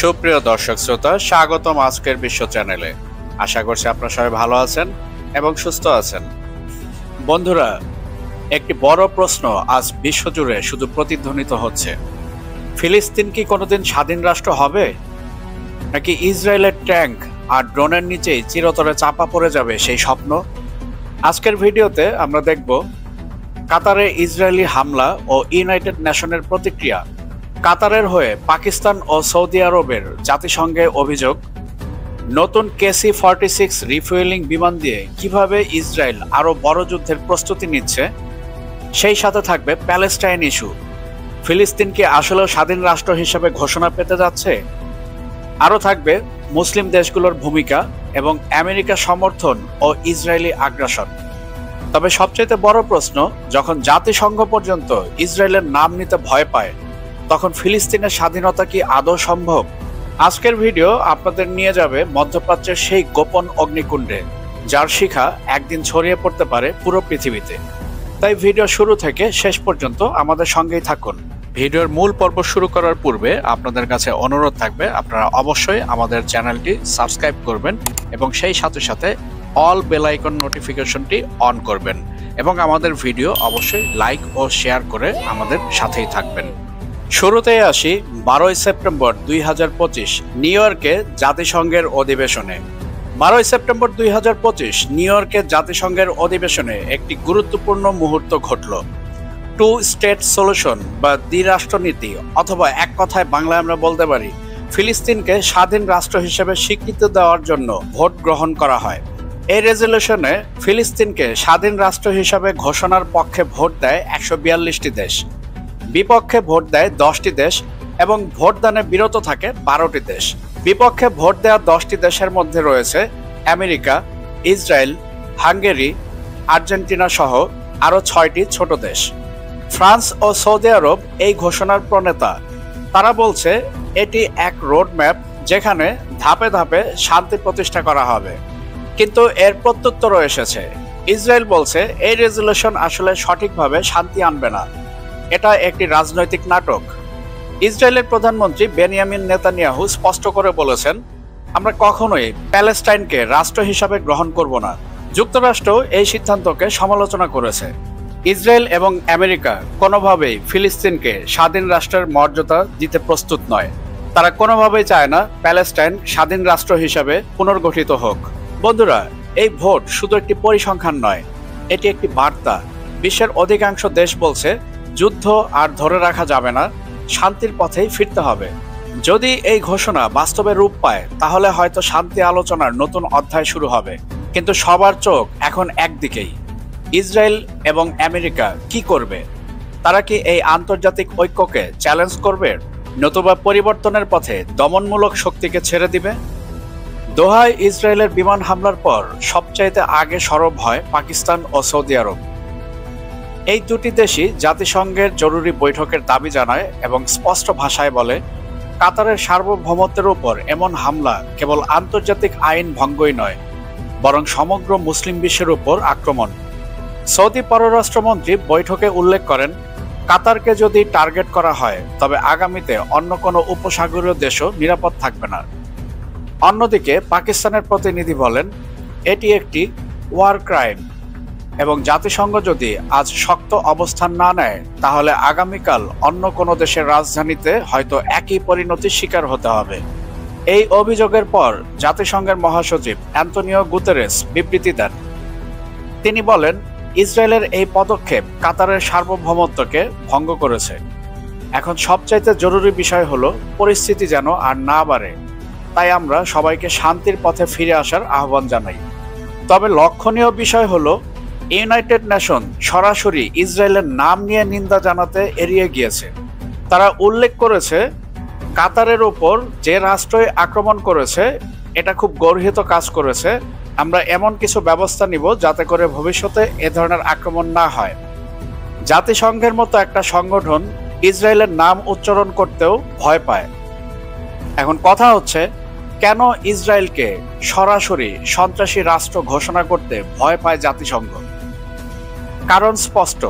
সুপ্রিয় দর্শক শ্রোতা, স্বাগতম আজকের বিশ্ব চ্যানেলে। আশা করছি আপনারা সবাই ভালো আছেন এবং সুস্থ আছেন। বন্ধুরা, একটি বড় প্রশ্ন আজ বিশ্বজুড়ে শুধু প্রতিধ্বনিত হচ্ছে। ফিলিস্তিন কি কোনোদিন স্বাধীন রাষ্ট্র হবে, নাকি ইসরায়েলের ট্যাঙ্ক আর ড্রোনের নিচেই চিরতরে চাপা পড়ে যাবে সেই স্বপ্ন? আজকের ভিডিওতে আমরা দেখব কাতারে ইসরায়েলি হামলা ও ইউনাইটেড নেশনের প্রতিক্রিয়া, কাতারের হয়ে পাকিস্তান ও সৌদি আরবের জাতিসংঘে অভিযোগ, নতুন KC-46 রিফুয়েলিং বিমান দিয়ে কিভাবে ইসরায়েল আরও বড় যুদ্ধের প্রস্তুতি নিচ্ছে, সেই সাথে থাকবে প্যালেস্টাইন ইস্যু, ফিলিস্তিন কি আসলেও স্বাধীন রাষ্ট্র হিসেবে ঘোষণা পেতে যাচ্ছে, আরও থাকবে মুসলিম দেশগুলোর ভূমিকা এবং আমেরিকা সমর্থন ও ইসরায়েলি আগ্রাসন। তবে সবচেয়ে বড় প্রশ্ন, যখন জাতিসংঘ পর্যন্ত ইসরায়েলের নাম নিতে ভয় পায়, তখন ফিলিস্তিনের স্বাধীনতা কি আদৌ সম্ভব? আজকের ভিডিও আপনাদের নিয়ে যাবে মধ্যপ্রাচ্যের সেই গোপন অগ্নিকুণ্ডে, যার শিখা একদিন ছড়িয়ে পড়তে পারে পুরো পৃথিবীতে। তাই ভিডিও শুরু থেকে শেষ পর্যন্ত আমাদের সঙ্গেই থাকুন। ভিডিওর মূল পর্ব শুরু করার পূর্বে আপনাদের কাছে অনুরোধ থাকবে, আপনারা অবশ্যই আমাদের চ্যানেলটি সাবস্ক্রাইব করবেন এবং সেই সাথে সাথে অল বেল আইকন নোটিফিকেশনটি অন করবেন এবং আমাদের ভিডিও অবশ্যই লাইক ও শেয়ার করে আমাদের সাথেই থাকবেন। শুরুতেই আসি 12 সেপ্টেম্বর 2025 নিউ ইয়র্কে জাতিসংঘের অধিবেশনে। 12 সেপ্টেম্বর 2025 নিউ ইয়র্কে জাতিসংঘের অধিবেশনে একটি গুরুত্বপূর্ণ মুহূর্ত ঘটল। টু স্টেট সলিউশন বা দ্বিরাষ্ট্রনীতি, অথবা এক কথায় বাংলায় আমরা বলতে পারি ফিলিস্তিনকে স্বাধীন রাষ্ট্র হিসেবে স্বীকৃতি দেওয়ার জন্য ভোট গ্রহণ করা হয়। এই রেজলিউশনে ফিলিস্তিনকে স্বাধীন রাষ্ট্র হিসেবে ঘোষণার পক্ষে ভোট দেয় 142টি দেশ, বিপক্ষে ভোট দেয় 10টি দেশ এবং ভোটদানে বিরত থাকে 12টি দেশ। বিপক্ষে ভোট দেওয়া 10টি দেশের মধ্যে রয়েছে আমেরিকা, ইসরায়েল, হাঙ্গেরি, আর্জেন্টিনা সহ আরও 6টি ছোট দেশ। ফ্রান্স ও সৌদি আরব এই ঘোষণার প্রণেতা। তারা বলছে এটি এক রোডম্যাপ, যেখানে ধাপে ধাপে শান্তি প্রতিষ্ঠা করা হবে। কিন্তু এর প্রত্যুত্তরও এসেছে। ইসরায়েল বলছে এই রেজলিউশন আসলে সঠিকভাবে শান্তি আনবে না, এটা একটি রাজনৈতিক নাটক। ইসরায়েলের প্রধানমন্ত্রী বেনিয়ামিন নেতানিয়াহু স্পষ্ট করে বলেছেন, আমরা কখনোই প্যালেস্টাইনকে রাষ্ট্র হিসাবে গ্রহণ করব না। যুক্তরাষ্ট্র এই সিদ্ধান্তকে সমালোচনা করেছে। ইসরায়েল এবং আমেরিকা কোনোভাবেই ফিলিস্তিনকে স্বাধীন রাষ্ট্রের মর্যাদা দিতে প্রস্তুত নয়। তারা কোনোভাবেই চায় না প্যালেস্টাইন স্বাধীন রাষ্ট্র হিসাবে পুনর্গঠিত হোক। বন্ধুরা, এই ভোট শুধু একটি পরিসংখ্যান নয়, এটি একটি বার্তা। বিশ্বের অধিকাংশ দেশ বলছে যুদ্ধ আর ধরে রাখা যাবে না, শান্তির পথেই ফিরতে হবে। যদি এই ঘোষণা বাস্তবে রূপ পায়, তাহলে হয়তো শান্তি আলোচনার নতুন অধ্যায় শুরু হবে। কিন্তু সবার চোখ এখন একদিকেই, ইসরায়েল এবং আমেরিকা কি করবে? তারা কি এই আন্তর্জাতিক ঐক্যকে চ্যালেঞ্জ করবে, নতুবা পরিবর্তনের পথে দমনমূলক শক্তিকে ছেড়ে দিবে? দোহায় ইসরায়েলের বিমান হামলার পর সবচাইতে আগে সরব হয় পাকিস্তান ও সৌদি আরব। এই দুটি দেশই জাতিসংঘের জরুরি বৈঠকের দাবি জানায় এবং স্পষ্ট ভাষায় বলে, কাতারের সার্বভৌমত্বের উপর এমন হামলা কেবল আন্তর্জাতিক আইন ভঙ্গই নয়, বরং সমগ্র মুসলিম বিশ্বের উপর আক্রমণ। সৌদি পররাষ্ট্রমন্ত্রী বৈঠকে উল্লেখ করেন, কাতারকে যদি টার্গেট করা হয়, তবে আগামীতে অন্য কোনো উপসাগরীয় দেশও নিরাপদ থাকবে না। অন্যদিকে পাকিস্তানের প্রতিনিধি বলেন, এটি একটি ওয়ার ক্রাইম এবং জাতিসংঘ যদি আজ শক্ত অবস্থান না নেয়, তাহলে আগামীকাল অন্য কোনো দেশের রাজধানীতে হয়তো একই পরিণতির শিকার হতে হবে। এই অভিযোগের পর জাতিসংঘের মহাসচিব অ্যান্তোনিও গুতেরেস বিবৃতি দেন। তিনি বলেন, ইসরায়েলের এই পদক্ষেপ কাতারের সার্বভৌমত্বকে ভঙ্গ করেছে। এখন সবচাইতে জরুরি বিষয় হলো পরিস্থিতি যেন আর না বাড়ে। তাই আমরা সবাইকে শান্তির পথে ফিরে আসার আহ্বান জানাই। তবে লক্ষণীয় বিষয় হলো, ইউনাইটেড নেশন সরাসরি ইসরায়েলের নাম নিয়ে নিন্দা জানাতে এড়িয়ে গিয়েছে। তারা উল্লেখ করেছে, কাতারের ওপর যে রাষ্ট্রই আক্রমণ করেছে এটা খুব গর্হিত কাজ করেছে। আমরা এমন কিছু ব্যবস্থা নিব যাতে করে ভবিষ্যতে এ ধরনের আক্রমণ না হয়। জাতিসংঘের মতো একটা সংগঠন ইসরায়েলের নাম উচ্চারণ করতেও ভয় পায়। এখন কথা হচ্ছে, কেন ইসরায়েলকে সরাসরি সন্ত্রাসী রাষ্ট্র ঘোষণা করতে ভয় পায় জাতিসংঘ? কারণ স্পষ্ট,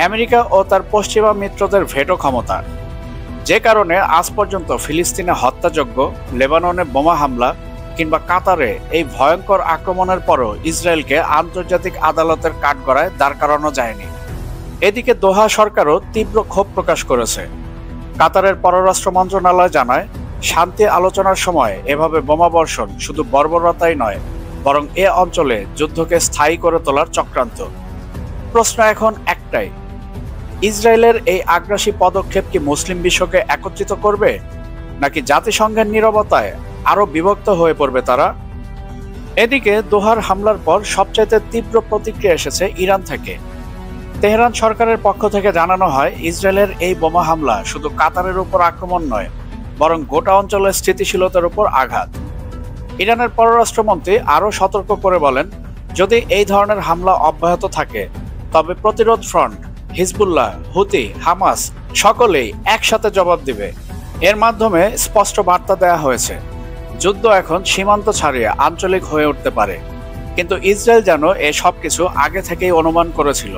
আমেরিকা ও তার পশ্চিমা মিত্রদের ভেটো ক্ষমতা। যে কারণে আজ পর্যন্ত ফিলিস্তিনে হত্যাযজ্ঞ, লেবাননে বোমা হামলা কিংবা কাতারে এই ভয়ঙ্কর আক্রমণের পরও ইসরায়েলকে আন্তর্জাতিক আদালতের কাঠগড়ায় দাঁড় করানো যায়নি। এদিকে দোহা সরকারও তীব্র ক্ষোভ প্রকাশ করেছে। কাতারের পররাষ্ট্র মন্ত্রণালয় জানায়, শান্তি আলোচনার সময় এভাবে বোমা বর্ষণ শুধু বর্বরতাই নয়, বরং এ অঞ্চলে যুদ্ধকে স্থায়ী করে তোলার চক্রান্ত। প্রশ্ন এখন একটাই, ইসরায়েলের এই আগ্রাসী পদক্ষেপ কি মুসলিম বিশ্বকে একত্রিত করবে, নাকি জাতিসংঘের নীরবতায় আরো বিভক্ত হয়ে পড়বে তারা? এদিকে দোহার হামলার পর সবচাইতে তীব্র প্রতিক্রিয়া এসেছে ইরান থেকে। তেহরান সরকারের পক্ষ থেকে জানানো হয়, ইসরায়েলের এই বোমা হামলা শুধু কাতারের উপর আক্রমণ নয়, বরং গোটা অঞ্চলের স্থিতিশীলতার উপর আঘাত। ইরানের পররাষ্ট্রমন্ত্রী আরও সতর্ক করে বলেন, যদি এই ধরনের হামলা অব্যাহত থাকে তবে প্রতিরোধ ফ্রন্ট, হিজবুল্লাহ, হুতি, হামাস সকলেই একসাথে জবাব দিবে। এর মাধ্যমে স্পষ্ট বার্তা দেওয়া হয়েছে, যুদ্ধ এখন সীমান্ত ছাড়িয়ে আঞ্চলিক হয়ে উঠতে পারে। কিন্তু ইসরায়েল যেন এ সবকিছু আগে থেকেই অনুমান করেছিল,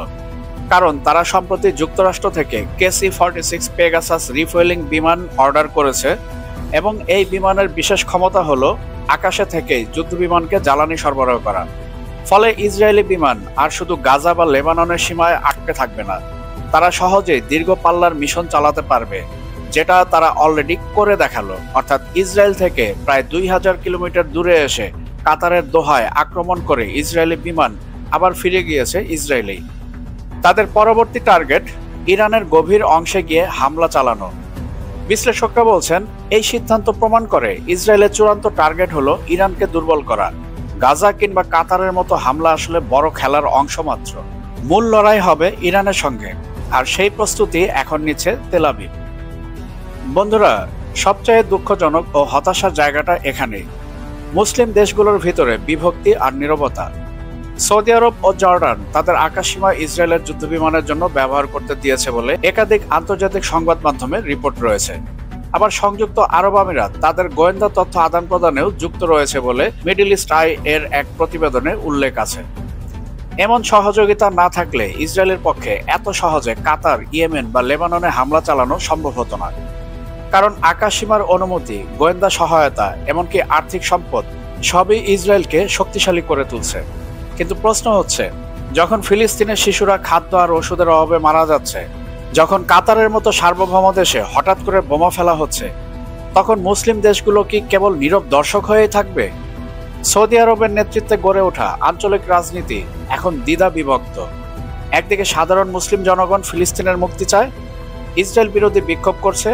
কারণ তারা সম্প্রতি যুক্তরাষ্ট্র থেকে KC-46 পেগাসাস রিফুয়েলিং বিমান অর্ডার করেছে এবং এই বিমানের বিশেষ ক্ষমতা হলো আকাশে থেকেই যুদ্ধবিমানকে জ্বালানি সরবরাহ করা। ফলে ইসরায়েলি বিমান আর শুধু গাজা বা লেবাননের সীমায় আটকে থাকবে না, তারা সহজেই দীর্ঘ পাল্লার মিশন চালাতে পারবে, যেটা তারা অলরেডি করে দেখালো। অর্থাৎ ইসরায়েল থেকে প্রায় 2000 কিলোমিটার দূরে এসে কাতারের দোহায় আক্রমণ করে ইসরায়েলি বিমান আবার ফিরে গিয়েছে ইসরায়েলেই। তাদের পরবর্তী টার্গেট ইরানের গভীর অংশে গিয়ে হামলা চালানো। বিশ্লেষকরা বলছেন, এই সিদ্ধান্ত প্রমাণ করে ইসরায়েলের চূড়ান্ত টার্গেট হলো ইরানকে দুর্বল করা। গাজা কিংবা কাতারের মতো হামলা আসলে বড় খেলার অংশ মাত্র। মূল লড়াই হবে ইরানের সঙ্গে, আর সেই প্রস্তুতি এখন নিচ্ছে তেল আবিব। বন্ধুরা, সবচেয়ে দুঃখজনক ও হতাশার জায়গাটা এখানেই। মুসলিম দেশগুলোর ভিতরে বিভক্তি আর নীরবতা। সৌদি আরব ও জর্ডান তাদের আকাশসীমা ইসরায়েলের যুদ্ধবিমানের জন্য ব্যবহার করতে দিয়েছে বলে একাধিক আন্তর্জাতিক সংবাদ মাধ্যমে রিপোর্ট রয়েছে। আবার সংযুক্ত আরব আমিরাত তাদের গোয়েন্দা তথ্য আদান প্রদানেও যুক্ত রয়েছে বলে মিডল ইস্ট আই এর এক প্রতিবেদনে উল্লেখ আছে। এমন সহযোগিতা না থাকলে ইসরায়েলের পক্ষে এত সহজে কাতার, ইয়েমেন বা লেবাননে হামলা চালানো সম্ভব হতো না। কারণ আকাশসীমার অনুমতি, গোয়েন্দা সহায়তা, এমনকি আর্থিক সম্পদ সবই ইসরায়েলকে শক্তিশালী করে তুলছে। কিন্তু প্রশ্ন হচ্ছে, যখন ফিলিস্তিনের শিশুরা খাদ্য আর ওষুধের অভাবে মারা যাচ্ছে, যখন কাতারের মতো সার্বভৌম দেশে হঠাৎ করে বোমা ফেলা হচ্ছে, তখন মুসলিম দেশগুলো কি কেবল নীরব দর্শক হয়েই থাকবে? সৌদি আরবের নেতৃত্বে গড়ে ওঠা আঞ্চলিক রাজনীতি এখন দ্বিধা বিভক্ত। একদিকে সাধারণ মুসলিম জনগণ ফিলিস্তিনের মুক্তি চায়, ইসরায়েল বিরোধী বিক্ষোভ করছে,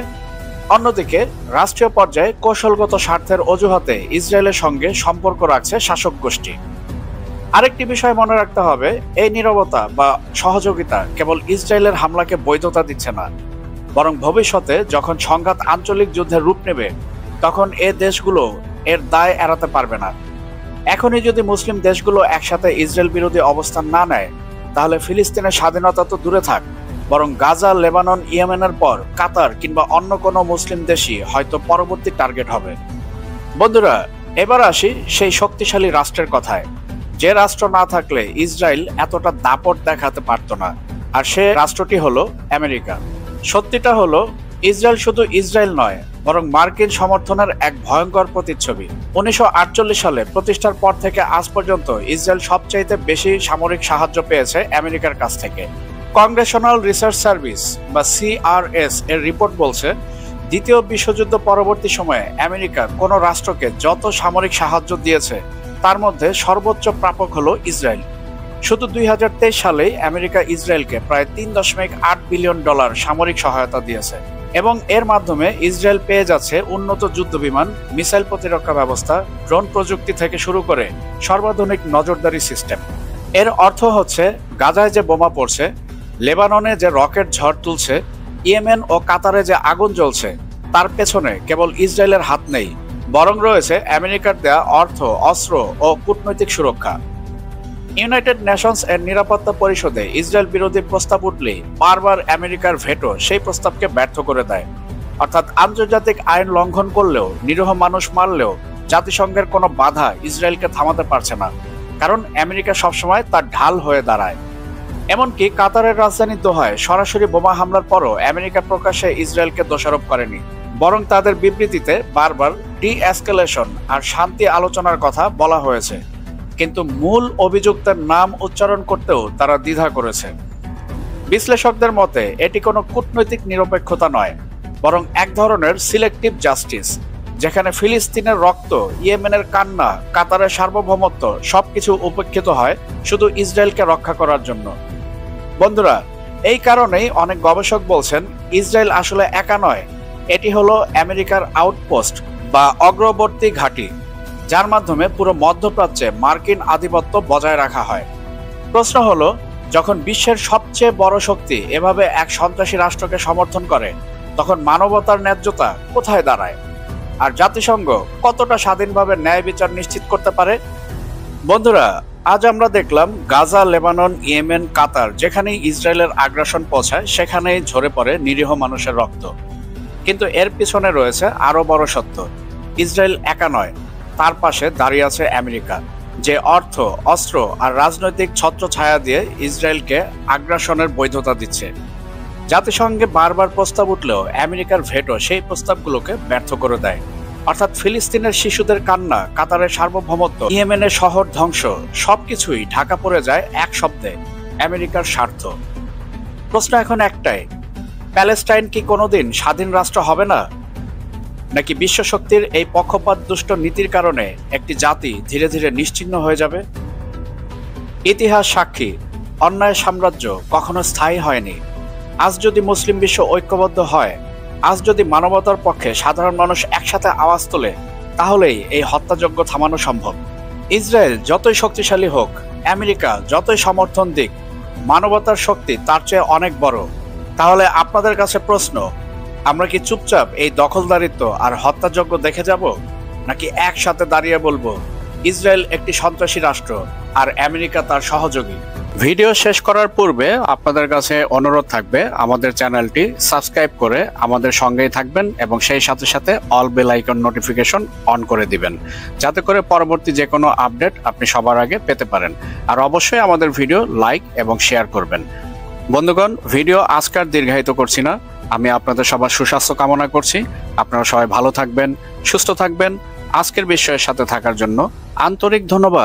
অন্যদিকে রাষ্ট্রীয় পর্যায়ে কৌশলগত স্বার্থের অজুহাতে ইসরায়েলের সঙ্গে সম্পর্ক রাখছে শাসক গোষ্ঠী। আরেকটি বিষয় মনে রাখতে হবে, এই নীরবতা বা সহযোগিতা কেবল ইসরায়েলের হামলাকে বৈধতা দিচ্ছে না, বরং ভবিষ্যতে যখন সংঘাত আঞ্চলিক যুদ্ধের রূপ নেবে, তখন এ দেশগুলো এর দায় এড়াতে পারবে না। এখনই যদি মুসলিম দেশগুলো একসাথে ইসরায়েল বিরোধী অবস্থান না নেয়, তাহলে ফিলিস্তিনের স্বাধীনতা তো দূরে থাক, বরং গাজা, লেবানন, ইয়েমেনের পর কাতার কিংবা অন্য কোনো মুসলিম দেশই হয়তো পরবর্তী টার্গেট হবে। বন্ধুরা, এবার আসি সেই শক্তিশালী রাষ্ট্রের কথায়, যে রাষ্ট্র না থাকলে ইসরায়েল এতটা দাপট দেখাতে পারত না, আর সে রাষ্ট্রটি হলো আমেরিকা। সত্যিটা হলো, ইসরায়েল শুধু ইসরায়েল নয়, বরং মার্কিন সমর্থনের এক ভয়ঙ্কর প্রতিচ্ছবি। 1948 সালে প্রতিষ্ঠার পর থেকে আজ পর্যন্ত ইসরায়েল সবচাইতে বেশি সামরিক সাহায্য পেয়েছে আমেরিকার কাছ থেকে। কংগ্রেশনাল রিসার্চ সার্ভিস বা CRS এর রিপোর্ট বলছে, দ্বিতীয় বিশ্বযুদ্ধ পরবর্তী সময়ে আমেরিকা কোনো রাষ্ট্রকে যত সামরিক সাহায্য দিয়েছে, তার মধ্যে সর্বোচ্চ প্রাপক হলো ইসরায়েল। শুধু 2023 সালেই আমেরিকা ইসরায়েলকে প্রায় $3.8 বিলিয়ন সামরিক সহায়তা দিয়েছে, এবং এর মাধ্যমে ইসরায়েল পেয়ে যাচ্ছে উন্নত যুদ্ধবিমান, মিসাইল প্রতিরক্ষা ব্যবস্থা, ড্রোন প্রযুক্তি থেকে শুরু করে সর্বাধুনিক নজরদারি সিস্টেম। এর অর্থ হচ্ছে, গাজায় যে বোমা পড়ছে, লেবাননে যে রকেট ঝড় তুলছে, ইয়েমেন ও কাতারে যে আগুন জ্বলছে, তার পেছনে কেবল ইসরায়েলের হাত নেই, বরং রয়েছে আমেরিকার দেয়া অর্থ, অস্ত্র ও কূটনৈতিক সুরক্ষা। ইউনাইটেড নেশনস এর নিরাপত্তা পরিষদে ইসরায়েল বিরোধী প্রস্তাব উঠলেই বারবার আমেরিকার ভেটো সেই প্রস্তাবকে ব্যর্থ করে দেয়। অর্থাৎ আন্তর্জাতিক আইন লঙ্ঘন করলেও, নিরীহ মানুষ মারলেও জাতিসংঘের কোনো বাধা ইসরায়েলকে থামাতে পারছে না, কারণ আমেরিকা সবসময় তার ঢাল হয়ে দাঁড়ায়। এমনকি কাতারের রাজধানী দোহায় সরাসরি বোমা হামলার পরও আমেরিকা প্রকাশ্যে ইসরায়েলকে দোষারোপ করেনি, বরং তাদের বিবৃতিতে বারবার ডি-এসকেলেশন আর শান্তি আলোচনার কথা বলা হয়েছে। কিন্তু মূল অভিযুক্তের নাম উচ্চারণ করতেও তারা দ্বিধা করেছে। বিশ্লেষকদের মতে এটি কোনো কূটনৈতিক নিরপেক্ষতা নয়, বরং এক ধরনের সিলেক্টিভ জাস্টিস, যেখানে ফিলিস্তিনের রক্ত, ইয়েমেনের কান্না, কাতারের সার্বভৌমত্ব সবকিছু উপেক্ষিত হয় শুধু ইসরায়েলকে রক্ষা করার জন্য। বন্ধুরা, এই কারণেই অনেক গবেষক বলছেন ইসরায়েল আসলে একা নয়, এটি হলো আমেরিকার আউটপোস্ট বা অগ্রবর্তী ঘাঁটি, যার মাধ্যমে পুরো মধ্যপ্রাচ্যে মার্কিন আধিপত্য বজায় রাখা হয়। প্রশ্ন হলো, যখন বিশ্বের সবচেয়ে বড় শক্তি এভাবে এক সন্ত্রাসী রাষ্ট্রকে সমর্থন করে, তখন মানবতার ন্যায্যতা কোথায় দাঁড়ায়? আর জাতিসংঘ কতটা স্বাধীনভাবে ন্যায় বিচার নিশ্চিত করতে পারে? বন্ধুরা, আজ আমরা দেখলাম গাজা, লেবানন, ইয়েমেন, কাতার, যেখানেই ইসরায়েলের আগ্রাসন পৌঁছায় সেখানেই ঝরে পড়ে নিরীহ মানুষের রক্ত। কিন্তু এর পিছনে রয়েছে আরো বড় সত্য, ইসরায়েল একা নয়, তার পাশে দাঁড়িয়ে আছে আমেরিকা, যে অর্থ, অস্ত্র আর রাজনৈতিক ছত্রছায়া দিয়ে ইসরায়েলকে আগ্রাসনের বৈধতা দিচ্ছে। জাতিসংঘে বারবার প্রস্তাব উঠলেও আমেরিকার ভেটো সেই প্রস্তাবগুলোকে ব্যর্থ করে দেয়। অর্থাৎ ফিলিস্তিনের শিশুদের কান্না, কাতারের সার্বভৌমত্ব, ইয়েমেনের শহর ধ্বংস, সবকিছুই ঢাকা পড়ে যায় এক শব্দে, আমেরিকার স্বার্থ। প্রশ্ন এখন একটাই, প্যালেস্টাইন কি কোনোদিন স্বাধীন রাষ্ট্র হবে না? নাকি বিশ্বশক্তির এই পক্ষপাত দুষ্ট নীতির কারণে একটি জাতি ধীরে ধীরে নিশ্চিহ্ন হয়ে যাবে? ইতিহাস সাক্ষী, অন্যায় সাম্রাজ্য কখনো স্থায়ী হয়নি। আজ যদি মুসলিম বিশ্ব ঐক্যবদ্ধ হয়, আজ যদি মানবতার পক্ষে সাধারণ মানুষ একসাথে আওয়াজ তোলে, তাহলেই এই হত্যাযজ্ঞ থামানো সম্ভব। ইসরায়েল যতই শক্তিশালী হোক, আমেরিকা যতই সমর্থন দিক, মানবতার শক্তি তার চেয়ে অনেক বড়। তাহলে আপনাদের কাছে প্রশ্ন, আমরা কি চুপচাপ এই দখলদারিত্ব আর হত্যাযজ্ঞ দেখে যাব, নাকি একসাথে দাঁড়িয়ে বলবো ইসরায়েল একটি সন্ত্রাসী রাষ্ট্র আর আমেরিকা তার সহযোগী? ভিডিও শেষ করার পূর্বে আপনাদের কাছে অনুরোধ থাকবে, আমাদের চ্যানেলটি সাবস্ক্রাইব করে আমাদের সঙ্গেই থাকবেন এবং সেই সাথে সাথে all bell icon notification on করে দিবেন, যাতে করে পরবর্তী যে কোনো আপডেট আপনি সবার আগে পেতে পারেন। আর অবশ্যই আমাদের ভিডিও লাইক এবং শেয়ার করবেন। বন্ধুগণ, ভিডিও আজকার দীর্ঘায়িত করছি না, আমি আপনাদের সবার সুস্বাস্থ্য কামনা করছি। আপনারা সবাই ভালো থাকবেন, সুস্থ থাকবেন। আজকের বিষয়ের সাথে থাকার জন্য আন্তরিক ধন্যবাদ।